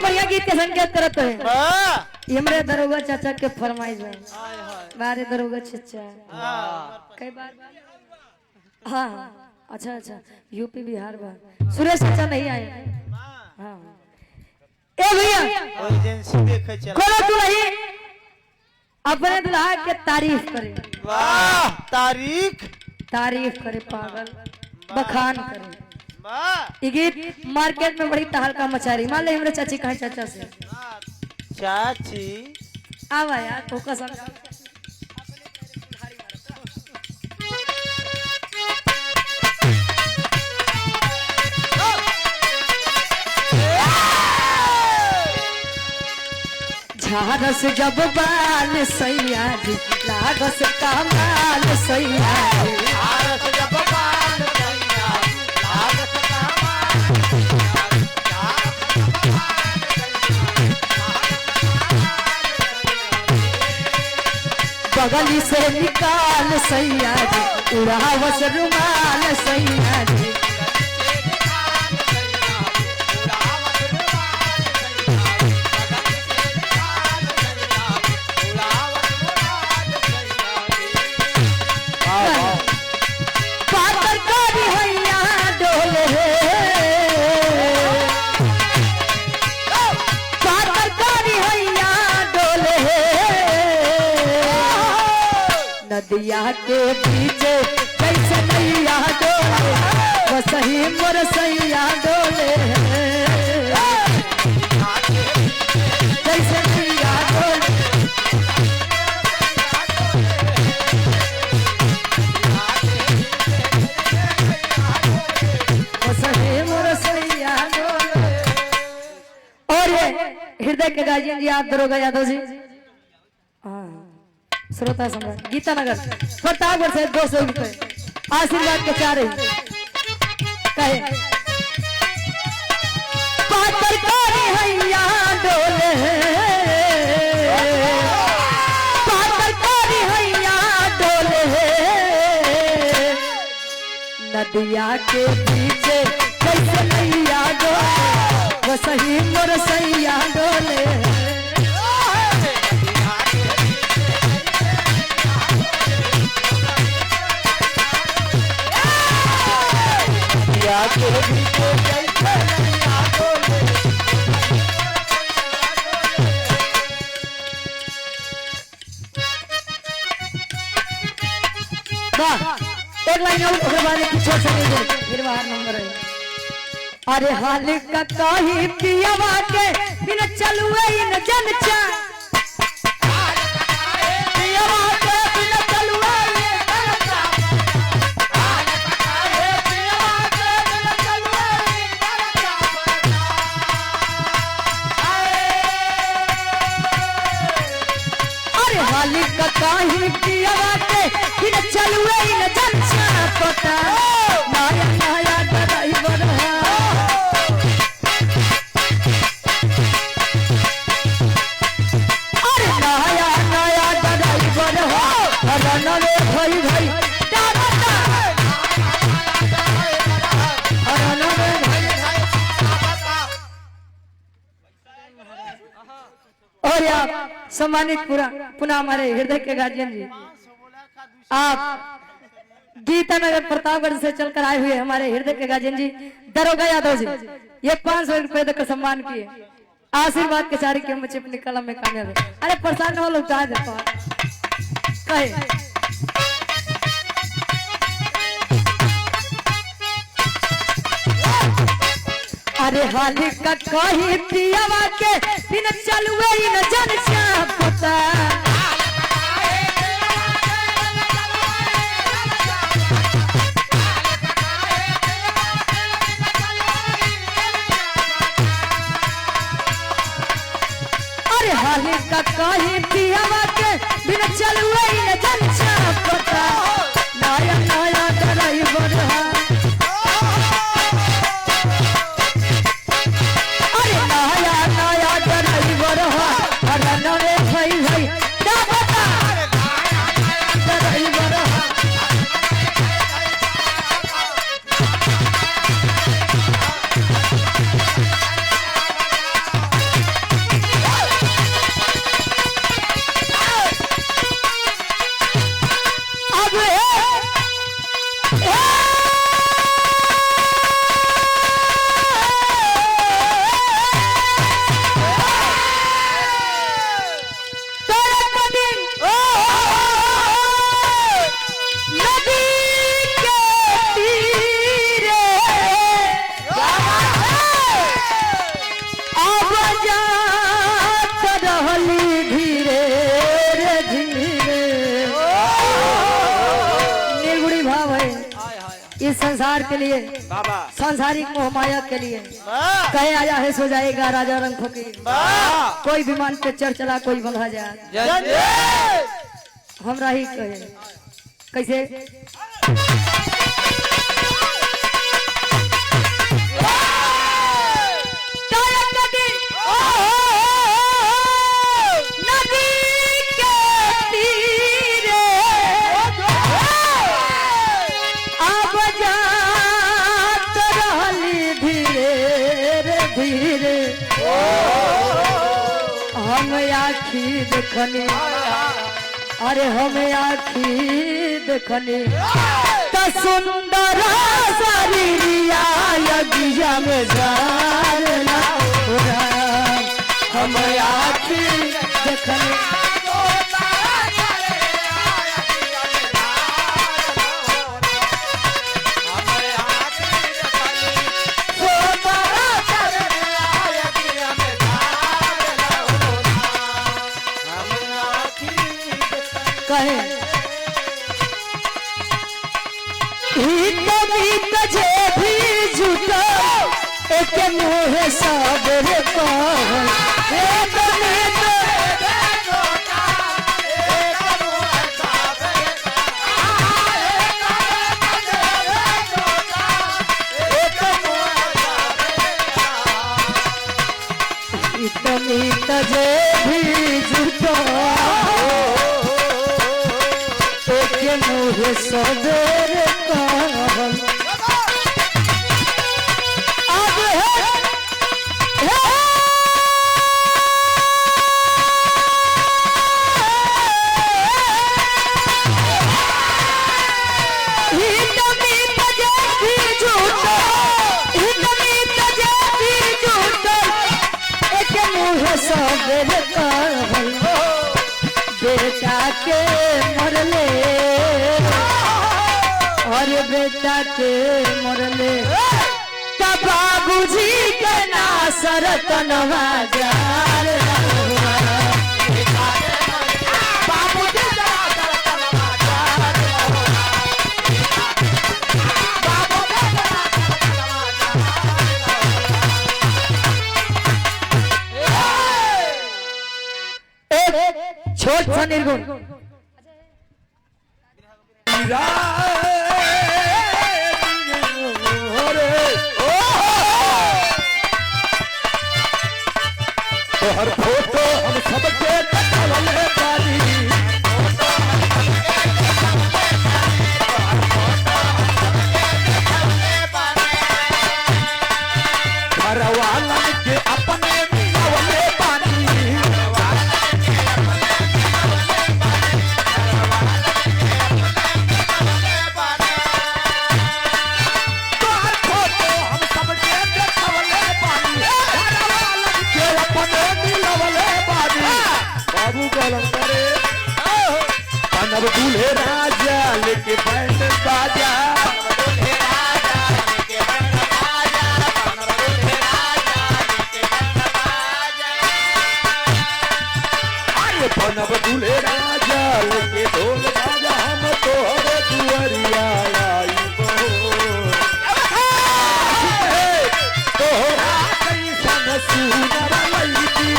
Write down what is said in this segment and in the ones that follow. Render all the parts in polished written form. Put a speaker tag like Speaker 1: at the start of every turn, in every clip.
Speaker 1: बढ़िया गीत के संकेत करत है हमरे दरोगा चाचा के फरमाइश है बारे दरोगा चाचा कई बार हाँ अच्छा अच्छा यूपी बिहार बा सुरेश चाचा नहीं आए हाँ ए भैया
Speaker 2: एजेंसी देखे चल
Speaker 1: कोनो तू नहीं अपने दुल्हा के तारीफ करे
Speaker 2: वाह
Speaker 1: तारीफ करे पागल बखान करे
Speaker 2: वाह
Speaker 1: ये गीत मार्केट में बड़ी तहलका मचा रही मान ले हमरे चाची कहे चाचा से
Speaker 2: चाची
Speaker 1: आवा यार फोकस झारस जब बाल सैया जी लागस कमाल सैया जी
Speaker 2: भारत जब बाल सैया लागत
Speaker 1: बगली से निकाल सैया जी उड़ावस रुमाल सैया जी नदिया के पीछे कैसे नैया डोले वो सही मोर सैया डोले कैसे नैया डोले वो सही मोर सैया डोले। और ये हृदय के गार्जियन जी आप दरोगा यादव जी श्रोता सम्राट गीतानगर प्रतापगढ़ से 200 रुपए आशीर्वाद के चारे कहे पातर कारी हैया डोले पातर कारी हैया डोले नदिया के पीछे कैसे नैया डोले वो सही मोर सैया डोले एक लाइन और बाद छोड़ सके फिर बाहर नंबर है अरे हाल का कही पियावा के बिन चलुए इन जनचा पियावा के बिन चलुए इन जनचा अरे हाल का कही पियावा के बिन चलुए इन जनचा पता माया माया ड्राइवर अरे नया नया ड्राइवर हो रनवे भाई भाई रनवे भाई और आप सम्मानित पुनः हमारे हृदय के गार्जियन जी आप गीतानगर प्रतापगढ़ से चलकर आए हुए हमारे हृदय के गार्जियन जी दरोगा यादव जी ये 500 रुपए देकर सम्मान किए आशीर्वाद के चारी के मुझे अपनी कलम में कामयाब है अरे परेशान न हो लोग चाह देता कहे अरे हाल का कही पियावा के बिन चलुए न जन पता हाल का कही पियावा के बिन चलुए न जन पता नया नया ड्राइवर अरे नया नया ड्राइवर अरे नवे भाई भाई क्या पता ड्राइवर संसार के लिए,
Speaker 2: बाबा
Speaker 1: सांसारिक मोह माया के लिए
Speaker 2: वाह
Speaker 1: कहे आया है सो जाएगा राजा रंग फकीर।
Speaker 2: वाह
Speaker 1: कोई विमान पे चढ़ चला कोई बंधा जा, हमरा ही कहे कैसे हम आखी देखनी, अरे हम आखी देखनी त सुंदर शरीरिया यज्ञ में जाना, हम आखी देखनी कहे जे भी जुटो एक मुँह सब रे जे भी जुटो मुझे सवेर कहल अब सवेर कहल बेटा के मरले और बेटा के मरले तब बाबूजी के नासरत नवाजार छोट सा निर्गुण
Speaker 3: हर फोटो हम सबके देखवले बानी, घरवालन के अपने मिलवले बानी, तो हर फोटो हम सबके देखवले बानी, घरवालन के अपने मिलवले बानी। बाबू गलम करे बनब दूल्हे राजा लेके बैंड बाजा, बनब दूल्हे राजा लेके ढोल बाजा, हम तोहरे दुआरिया आइबो, तोहरा कैसन सुनर लईकी,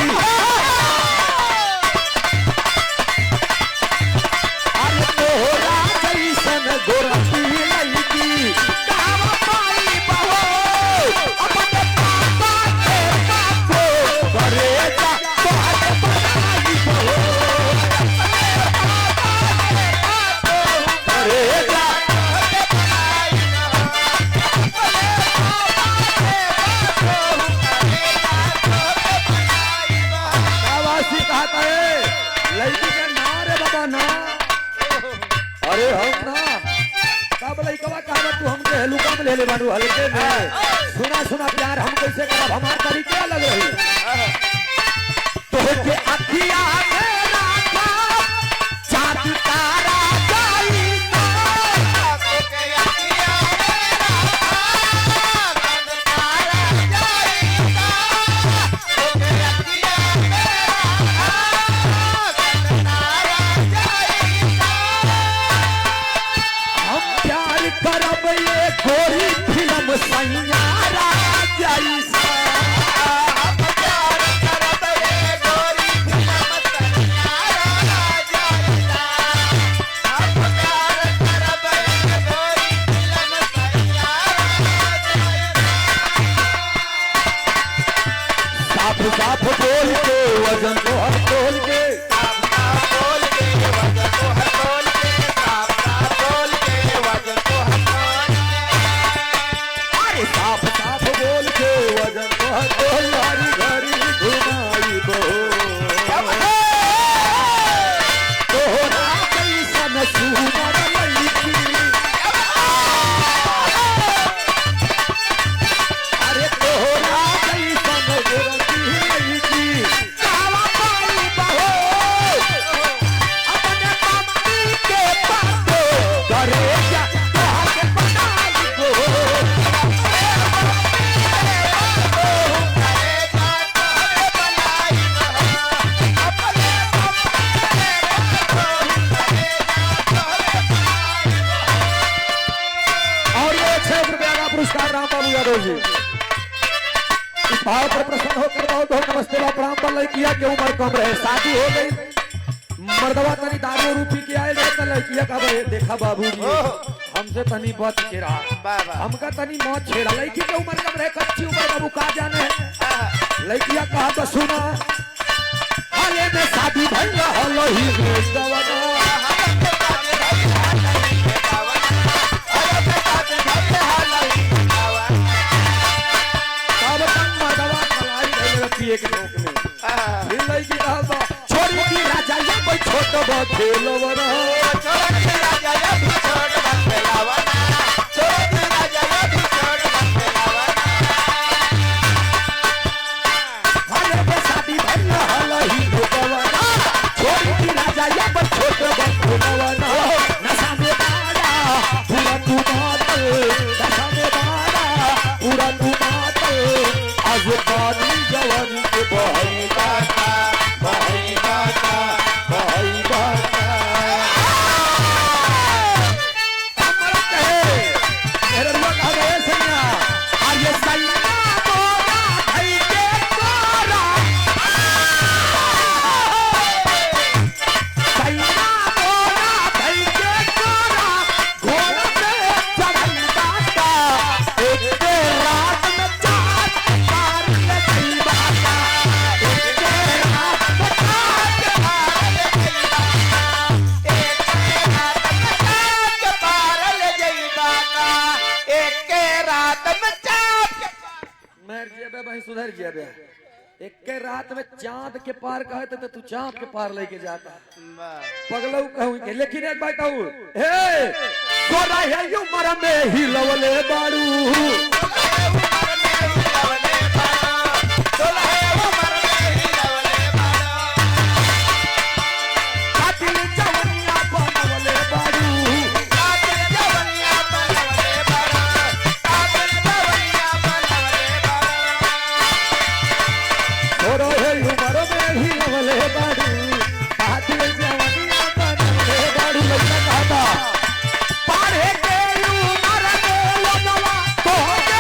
Speaker 3: अरे तोहरा कैसन गोरखी लईकी, कहवा पाइबो अपने पापा के पापो करेगा तोहरे बनाइबो, लड़की का ना रे बाबा ना, अरे हम ना तब लड़कवा कहा तू हमके हलुका में ले ले बानू हल्के में, सुना सुना प्यार हम कैसे करब हमार तरीके अलग रही, तोहके अखिया में राखा चाँद तारा जाई ना, तोहके अखिया में राखा चाँद तारा जाई ना, तोहके अखिया में राखा हम प्यार करब ये तोल के वजन तो हर तोल के
Speaker 2: तोल के वजन तो हर तोल के तोल के वजन तो हर तोल
Speaker 3: अरे साफ साफ बोल के वजन तो हर तोल हरी घरी घुमाई बो तोहरा कैसन सुनर लईकी अरे तोहरा कैसन गोरती लईकी कावा पाई बहो अपने मम्मी के पातो करे जा तोहर के बनाई बो और ये 6 रुपया का पुरस्कार राम बाबू यादव जी इस भाव पर प्रसन्न होकर बहुत बहुत नमस्ते बा प्रणाम पर लड़किया के उम्र कम रहे शादी हो गई मर्दवा तनी दारू रूपी के आए रहे लड़किया का बे देखा बाबूजी हमसे तनी बच के रहा हमका तनी मौत छेड़ा लड़की के उम्र कम रहे कच्ची उम्र बाबू का जाने लड़किया कहा तो सुना हाले में शादी भैया हलो ही गवना तब तक मर्दवा कलाई गए पिए के लोक में फिर लड़की कहा छोड़ी की राजा ये कोई छोट बहुत खेलो बना हाले में शादी भैया हलो ही गवना छोड़ी की राजा ये कोई छोट बहुत खेलो बना नशा में बाड़ा पूरा तू मातल नशा में बाड़ा पूरा तू मातल आज पानी जवानी के बहई बाटा बहई बाटा बहई बाटा हमरा कहे मेरे रुआ कहा गए सैया और ये सैया मोरा भई के तोरा सैया मोरा भई के तोरा घोड़ा पे चढ़ल बाटा एक रात में चार पार ले गई बाटा एक रात में चार पार ले गई मैं जेबे भाई सुधर जेबे एक के रात में चांद के पार कहते तो तू चांद के पार लेके जाता पगलऊ कहूं के लेकिन एक बात कहूं हे गोरा है उम्र में ही लवले बाड़ू कातिल जवनिया बनवले बाड़ू छोरो है उम्र में ही लवले बाड़ू कातिल जवनिया बनवले बाड़ू लइका कहता पारे के उम्र में लवला तो के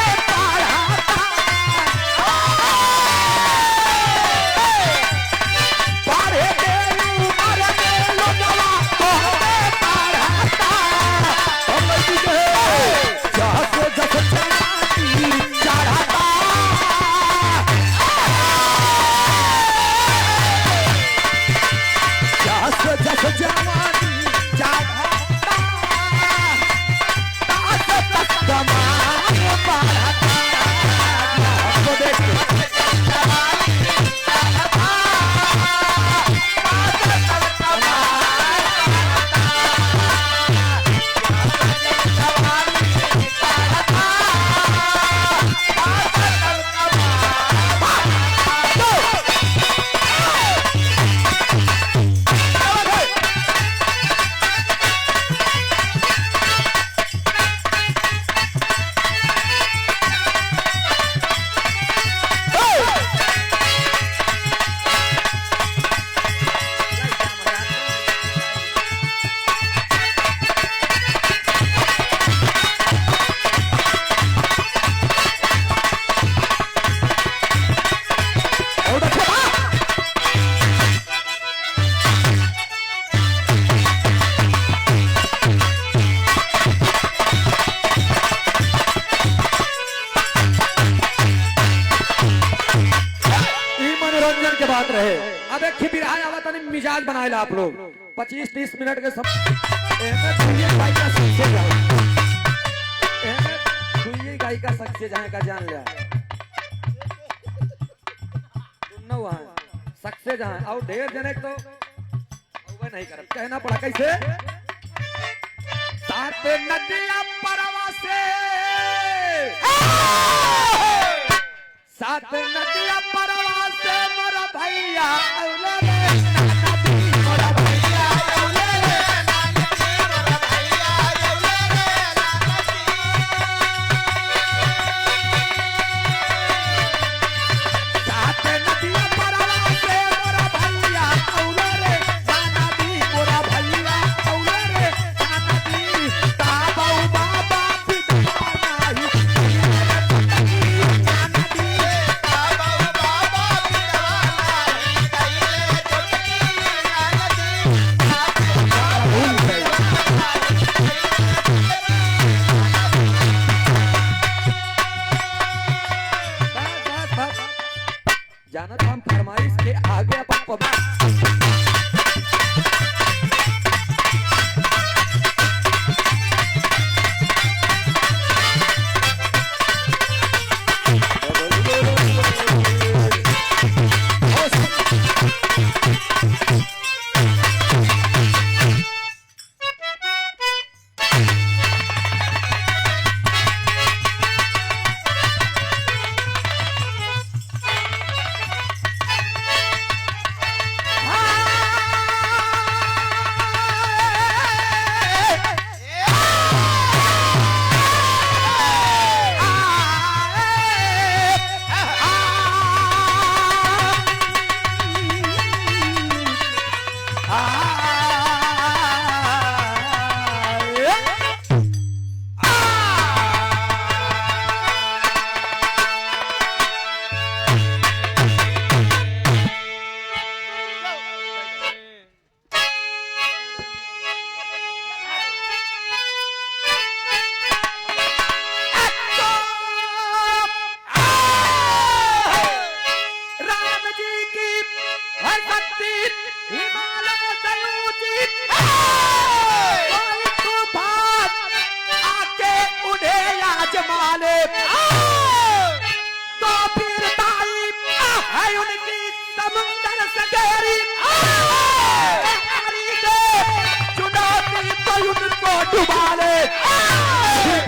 Speaker 3: बात रहे। अब एक बिरहा आवा तनी मिजाज बनाएला आप लोग 25-30 मिनट के एमे दुइये गाय का सक्सेस जाए, एमे दुइये गाय का सक्सेस जाए का जान लिया दोनों वहां सक्सेस जाए और ढेर जने तो वो नहीं कर कहना पड़ा कैसे सात नदियां परवा से सात नदियां परवा से मोरा भैया औले रे नदी मोरा भैया औले रे नदी मोरा भैया औले रे नदी सात नदियां परवा से मोरा भैया औले रे नदी मोरा भैया औले रे नदी ताबौ बाबा पिता जानत हम फरमाइश के आगे अपन पब्लिक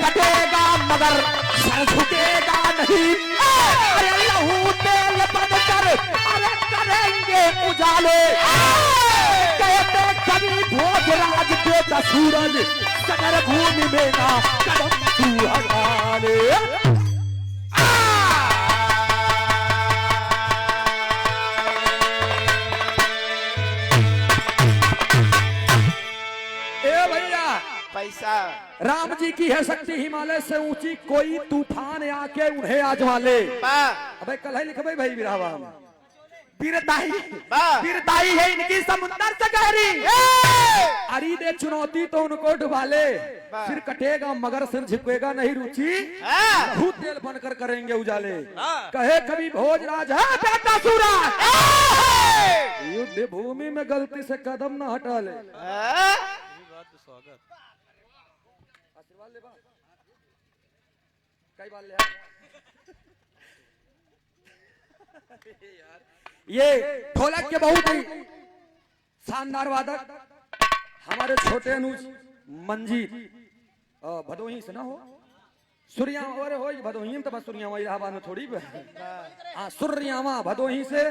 Speaker 3: कटेगा मगर सर झुकेगा नहीं। अरे लहू तेल बनकर अरे करेंगे उजाले कहते कभी भोजराज देता सूरज सगर भूमि में ना कदम तू हटाले।
Speaker 2: पैसा
Speaker 3: राम जी की है शक्ति हिमालय से ऊंची कोई तूफान आके उन्हें आजमा ले। अबे कल है लिखबे भाई बिरहवा वीरताई है इनकी समुद्र से गहरी। अरी दे चुनौती तो उनको डुबा ले सिर कटेगा मगर सिर झुकेगा नहीं रुचि भूत तेल बनकर करेंगे उजाले। कहे कभी भोजराज है बेटा सूरज युद्ध भूमि में गलती से कदम न हटा ले। कई बार ले ये ढोलक के बहुत ही शानदार वादक हमारे छोटे अनुज मंजीत भदोही से ना हो सूर्यावा अरे हो भदोही में तो बस सूर्यावा इलाहाबाद में थोड़ी हाँ सूर्यावा भदोही से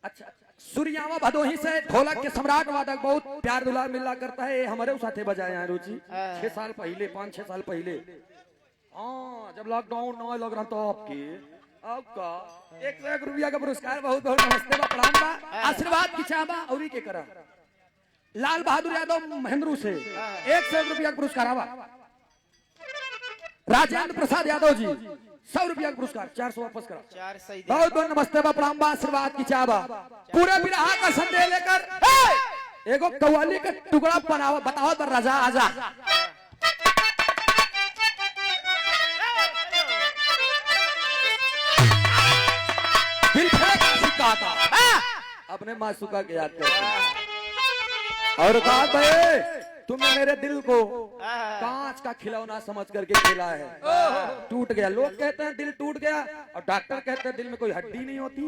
Speaker 3: अच्छा सूर्यावा भदोही से ढोलक के सम्राट वादक बहुत प्यार दुलार मिला करता है। हमारे साथे बजाए हैं रुचि 6 साल पहले 5-6 साल पहले हाँ जब लॉकडाउन न लग रहा तो आपके आपका 101 रुपया का पुरस्कार बहुत बहुत नमस्ते बा प्रणाम बा आशीर्वाद की चाहबा और के करा लाल बहादुर यादव महेंद्रू से 101 रुपया का पुरस्कार आवा। राजेंद्र प्रसाद यादव जी 100 रुपया का पुरस्कार 400 वापस करा। बहुत बहुत नमस्ते बा प्रणाम बा आशीर्वाद की चाहबा पूरे बिरहा का संदेश लेकर एगो कव्वाली का टुकड़ा बनावा बताओ पर राजा आजा दिल फेंक सिक्का था अपने मासूका के याद करके। और कहा भाई तुमने मेरे दिल को कांच का खिलौना समझ करके खेला है, टूट गया। लोग कहते हैं दिल टूट गया और डॉक्टर कहते हैं दिल में कोई हड्डी नहीं होती।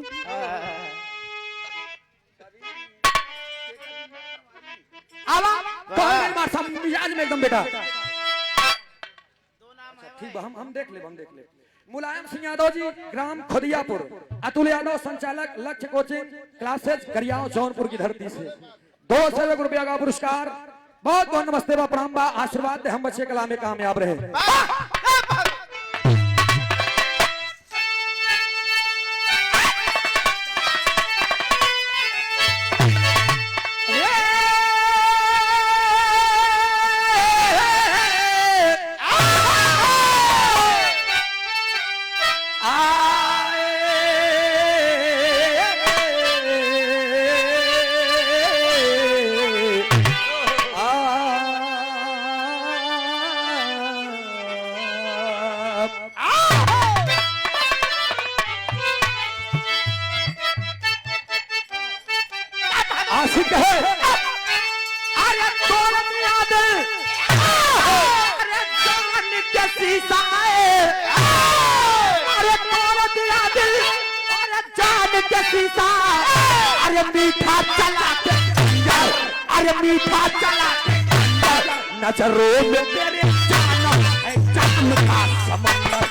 Speaker 3: मिजाज में एकदम बेटा ठीक, हम देख ले। मुलायम सिंह यादव जी, ग्राम खुदियापुर, अतुल यादव संचालक, लक्ष्य कोचिंग क्लासेज, गरियाओं जौनपुर की धरती से 200 रुपया का पुरस्कार। बहुत बहुत नमस्ते बा, प्रणाम बा, आशीर्वाद दे हम बच्चे कला में कामयाब रहे। आशिक है अरे तोर याद अरे जान के शीशा अरे तोर याद अरे जान के शीशा अरे मीठा चला के अरे मीठा चला के नजरों में तेरे जाना है जान का समंदर।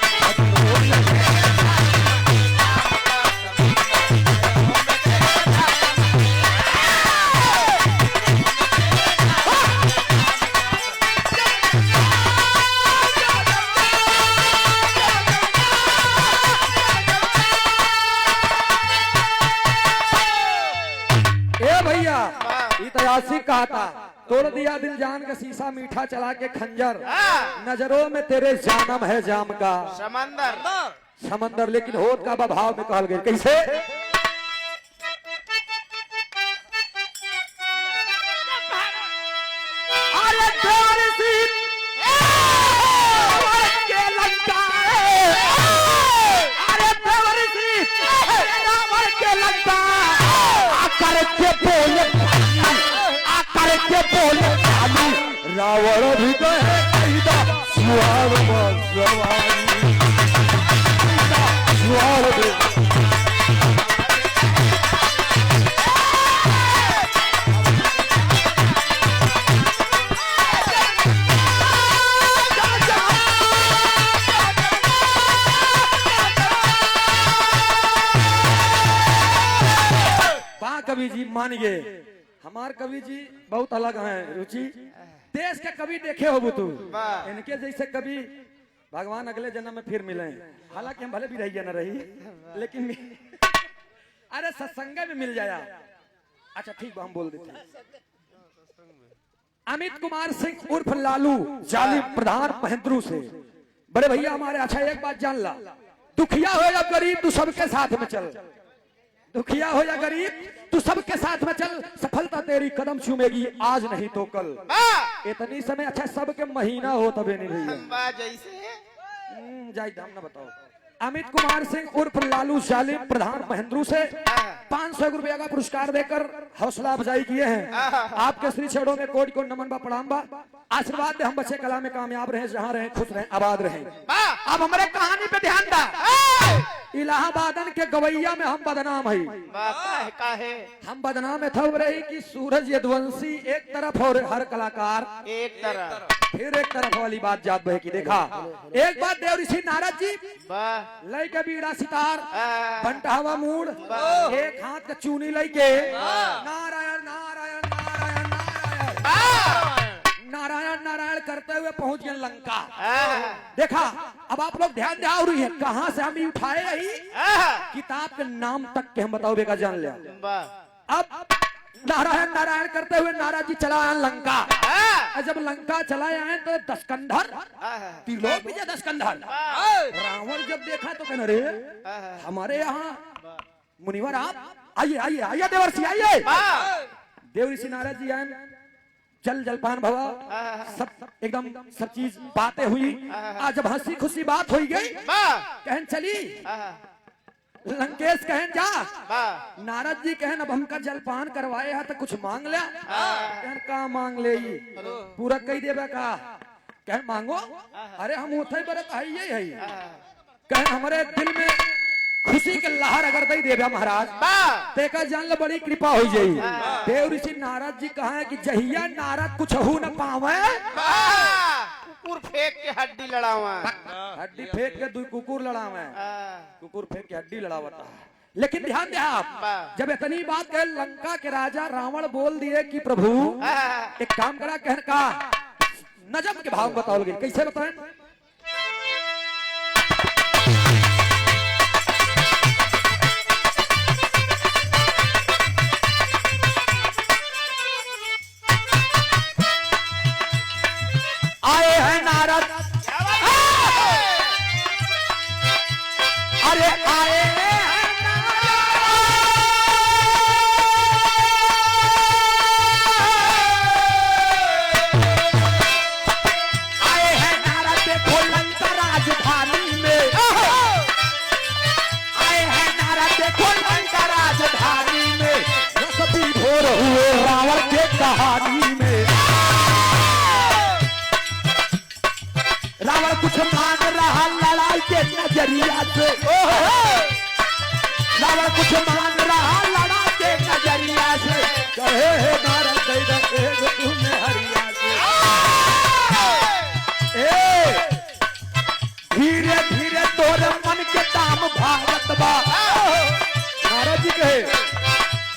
Speaker 3: आशिक कहा था तोड़ दिया दिल जान का शीशा मीठा चला के खंजर, नजरों में तेरे जानम है जाम का समंदर। लेकिन होत का भाव में कहल गया कैसे? अरे के लंका अरे के लंका आकर के बोले रावण भी कहे कवि जी मानिए हमार कवि जी बहुत अलग हैं रुचि। देश के कवि देखे हो तू, इनके जैसे कवि भगवान अगले जन्म में फिर मिले। हालांकि हम भले भी रही न रही लेकिन अरे सत्संग में मिल जाया। अच्छा ठीक हम बोल देते। अमित कुमार सिंह उर्फ लालू जालिम प्रधान महेंद्रू से बड़े भैया हमारे। अच्छा एक बात जान ला, दुखिया हो या गरीब तू सबके साथ में चल, दुखिया हो या गरीब तू सबके साथ में चल, सफलता तेरी कदम चूमेगी आज नहीं तो कल। इतनी समय अच्छा सबके महीना हो तबे नहीं भैया जाए दाम ना बताओ। अमित कुमार सिंह उर्फ लालू जालिम प्रधान महेंद्रू से 500 रुपया का पुरस्कार देकर हौसला अफजाई किए हैं। आपके श्री चरणों में कोटि कोटि नमन बा, प्रणाम बा, आशीर्वाद दे हम बच्चे कला में कामयाब रहे, जहाँ रहे खुश रहे, आबाद रहे। अब हमारे कहानी पे ध्यान दा। इलाहाबादन के गवैया में हम बदनाम है। हम बदनाम थब रही कि सूरज यदुवंशी एक तरफ और हर कलाकार एक तरफ। फिर एक तरफ वाली बात जात बहे की देखा। एक बात देव ऋषि नारद जी लई के बीड़ा सितार बंटावा मूड एक हाथ का चूनी लई के नारायण नारायण नारायण नारायण नारायण नारायण करते हुए पहुंच गए लंका। देखा अब आप लोग ध्यान दिया रही है कहां से हम उठाए रही किताब के नाम तक के हम बताओ बेका जान लिया। अब नारायण नारायण करते हुए नारायण जी चला आए लंका। जब लंका चलाए आए तो दशकंधर त्रिलोक विजय दशकंधर रावण जब देखा तो कहना रे हमारे यहाँ मुनिवर आप आइए आइए आइए देवर्षि आइए। देव ऋषि नारद जी आए, जल जलपान भवा सब एकदम सब चीज बातें हुई। आज जब हंसी खुशी बात हो गई कहन चली लंकेश कहन जा
Speaker 2: वाह
Speaker 3: नारद जी कहन अब हमका जलपान करवाए है तो कुछ मांग लिया कहन का मांग ले ई? पूरा कही देबे का कहन मांगो अरे हम उठे बरत है कहन हमारे दिल में खुशी के लहर अगर दई देबे महाराज
Speaker 2: वाह
Speaker 3: तेका जान ल बड़ी कृपा हो जाई देव ऋषि नारद जी कहा है कि जहिया नारद कुछ हो न पावे
Speaker 2: कुकुर फेंक के हड्डी लड़ावा
Speaker 3: हड्डी फेंक के दू कुकुर लड़ावे कुकुर फेंक के हड्डी लड़ावता लेकिन ध्यान दे आप जब इतनी बात कहे लंका के राजा रावण बोल दिए कि प्रभु एक काम करा कहन का नजम के भाव बताओगे कैसे बताएं आए हैं नारद अरे आए हैं नारद देखो लंका राजधानी में आए हैं नारद देखो लंका राजधानी में रसपी भोर हुए रावण के कहानी में रावण कुछ मांग रहा लड़ाई के नजरिया से रावण कुछ मांग रहा लड़ाई के नजरिया से कहे हे नारद दे दे तुम्हें हरिया से धीरे धीरे तोरे मन के दाम भागत बा नारद जी कहे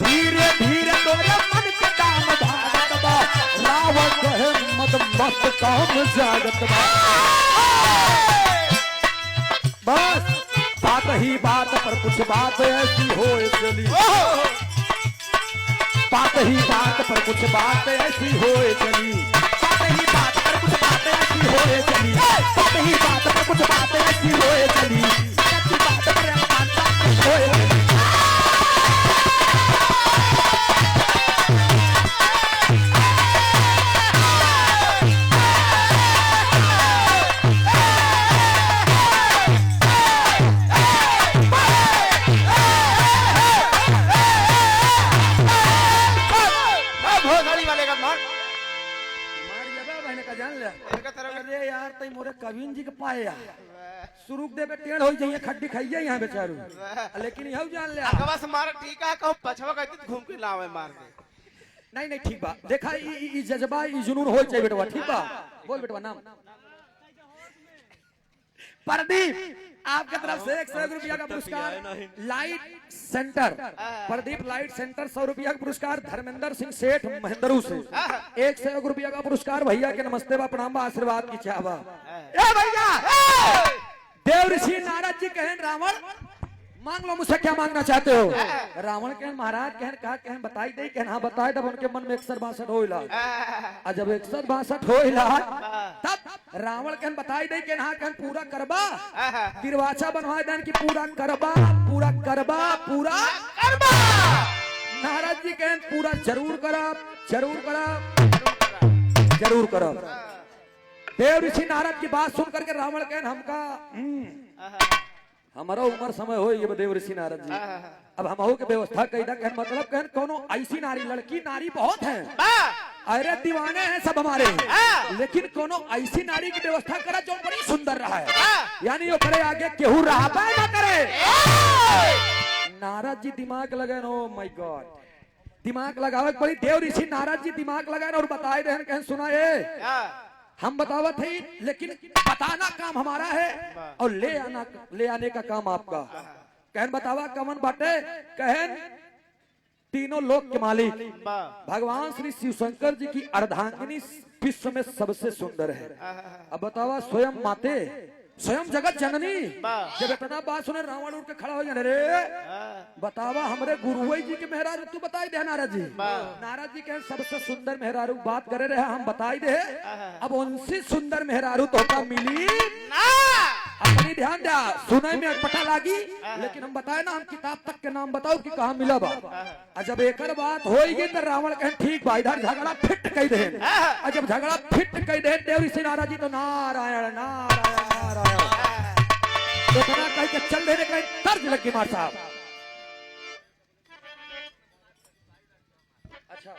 Speaker 3: धीरे धीरे तोरे मन के दाम भागत बा रावण कहे मत मस्त काम जागत बा बस बात ही बात पर कुछ बात ऐसी हो चली बात ही बात पर कुछ बात ऐसी हो चली बात ही बात पर कुछ बात ऐसी हो चली बात ही बात पर कुछ बात ऐसी हो चली सच्ची बात पर मानता हो चली अरे यार तई मोरे कविन जी के पाए शुरू देबे टेढ़ हो जाइए खड्डी खाइए यहाँ बेचारू लेकिन यह जान ले
Speaker 2: अगवा से मार ठीक है कहूं पछवा कहते घूम के लावे मार के
Speaker 3: नहीं नहीं ठीक बा देखा ई जज्बा ई जुनून हो चाहिए बेटवा ठीक बा बोल बेटवा नाम प्रदीप आपके तरफ से 100 रुपया का पुरस्कार light centre Pradeep light centre 100 रुपया का पुरस्कार धर्मेंद्र सिंह सेठ महेंद्रू से 100 रुपया का पुरस्कार भैया के नमस्ते बा प्रणाम बा आशीर्वाद की चाहबा ए भैया देव ऋषि नारद जी कहन रावण मांग लो मुझसे क्या मांगना चाहते हो रावण कहन महाराज कहन कहा कहन बताई दे कहन हाँ बताए तब उनके मन में 162 होइला और जब 162 होइला तब रावण कहन बताई दे कहन हाँ कहन पूरा करबा तिरवाचा बनवाए देन कि पूरा करबा नारद जी कहन पूरा जरूर करब देव ऋषि नारद की बात सुन करके रावण कहन हमका हमारा उम्र समय हो ये देव ऋषि नारद जी अब हम हो के व्यवस्था कैदा कहन मतलब कहन कोनो ऐसी नारी लड़की नारी बहुत है अरे दीवाने हैं सब हमारे लेकिन कोनो ऐसी नारी की व्यवस्था करा जो बड़ी सुंदर रहा है यानी वो करे आगे केहू रहा ना करे नारद जी दिमाग लगाए ओ माय गॉड दिमाग लगावे पड़ी देव ऋषि नारद जी दिमाग लगाए और बताए दे कहन सुनाए हम बतावत है लेकिन बताना काम हमारा है और ले आने का काम आपका कहन बतावा कमन बाटे कहन तीनों लोक के मालिक भगवान श्री शिव शंकर जी की अर्धांगिनी विश्व में सबसे सुंदर है अब बतावा स्वयं माते स्वयं जगत जननी जब इतना बात सुने रावण उठ के खड़ा हो जाने रे बतावा हमारे गुरुवई जी के मेहरारू तू बताई दे नारद जी के सबसे सुंदर मेहरारू बात करे रहे हम बताई दे अब उनसे सुंदर मेहरारू तो का मिली अपनी ध्यान दिया सुने में अटपटा लागी लेकिन हम बताए ना हम किताब तक के नाम बताओ कि कहाँ मिला बा जब एक बात होगी तो रावण कहे ठीक बा इधर झगड़ा फिट कह दे जब झगड़ा फिट कह दे देव ऋषि नारद जी तो नारायण नारायण नारायण इतना कह के चल देने का तर्ज लग गई मार साहब। अच्छा